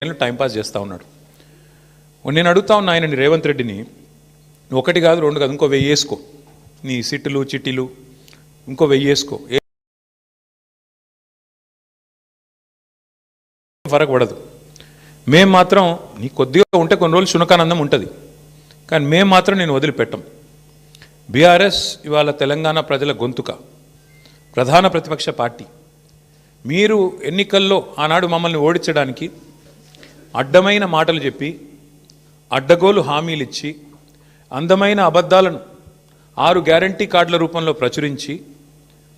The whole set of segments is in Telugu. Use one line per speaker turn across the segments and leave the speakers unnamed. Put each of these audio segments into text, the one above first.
టైంపాస్ చేస్తూ ఉన్నాడు. నేను అడుగుతా ఉన్నా ఆయనని, రేవంత్ రెడ్డిని, ఒకటి కాదు రెండు కాదు, ఇంకో 1000 వేసుకో, నీ సిట్టులు చిట్టీలు ఇంకో 1000 వేసుకో, ఫరక్ పడదు. మేము మాత్రం నీ కొద్దిగా ఉంటే కొన్ని రోజులు శునకానందం ఉంటుంది, కానీ మేము మాత్రం నేను వదిలిపెట్టం. బీఆర్ఎస్ ఇవాళ తెలంగాణ ప్రజల గొంతుక, ప్రధాన ప్రతిపక్ష పార్టీ. మీరు ఎన్నికల్లో ఆనాడు మమ్మల్ని ఓడించడానికి అడ్డమైన మాటలు చెప్పి, అడ్డగోలు హామీలు ఇచ్చి, అందమైన అబద్ధాలను 6 గ్యారంటీ కార్డుల రూపంలో ప్రచురించి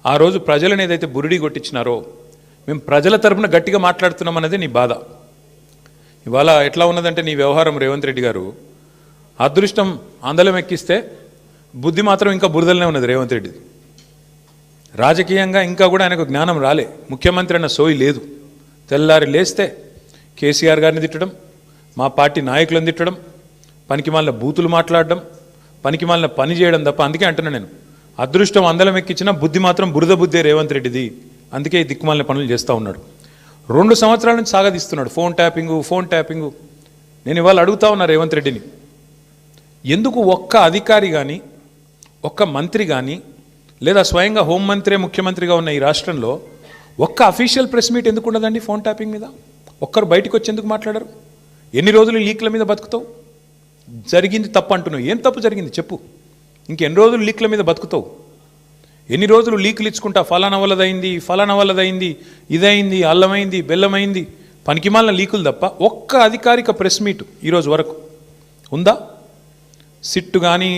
ఆ రోజు ప్రజలను ఏదైతే బురిడి కొట్టించినారో, మేము ప్రజల తరపున గట్టిగా మాట్లాడుతున్నాం అనేది నీ బాధ. ఇవాళ ఎట్లా ఉన్నదంటే నీ వ్యవహారం, రేవంత్ రెడ్డి గారు, అదృష్టం అందలం ఎక్కిస్తే బుద్ధి మాత్రం ఇంకా బురదలనే ఉన్నది రేవంత్ రెడ్డిది. రాజకీయంగా ఇంకా కూడా ఆయనకు జ్ఞానం రాలే, ముఖ్యమంత్రి అన్న సోయి లేదు. తెల్లారి లేస్తే కేసీఆర్ గారిని తిట్టడం, మా పార్టీ నాయకులను తిట్టడం, పనికిమాలిన బూతులు మాట్లాడడం, పనికిమాలిన పని చేయడం తప్ప. అందుకే అంటున్నా నేను, అదృష్టం అందలం ఎక్కించిన బుద్ధి మాత్రం బురద బుద్ధే రేవంత్ రెడ్డిది. అందుకే ఈ దిక్కుమాలిన పనులు చేస్తూ ఉన్నాడు. 2 సంవత్సరాల నుంచి సాగదీస్తున్నాడు ఫోన్ ట్యాపింగు. నేను ఇవాళ అడుగుతా ఉన్నా రేవంత్ రెడ్డిని, ఎందుకు ఒక్క అధికారి కానీ, ఒక్క మంత్రి కానీ, లేదా స్వయంగా హోంమంత్రే ముఖ్యమంత్రిగా ఉన్న ఈ రాష్ట్రంలో ఒక్క అఫీషియల్ ప్రెస్ మీట్ ఎందుకు ఉండదండి ఫోన్ ట్యాపింగ్ మీద? ఒక్కరు బయటకు వచ్చి ఎందుకు మాట్లాడరు? ఎన్ని రోజులు లీక్ల మీద బతుకుతావు? జరిగింది తప్పు అంటున్నావు, ఏం తప్పు జరిగింది చెప్పు. ఇంకెన్ని రోజులు లీక్ల మీద బతుకుతావు? ఎన్ని రోజులు లీకులు ఇచ్చుకుంటా, ఫలానా వల్లదైంది, ఇదైంది, అల్లమైంది, బెల్లమైంది, పనికిమాలిన లీకులు తప్ప ఒక్క అధికారిక ప్రెస్ మీట్ ఈరోజు వరకు ఉందా? సిట్టు కానీ,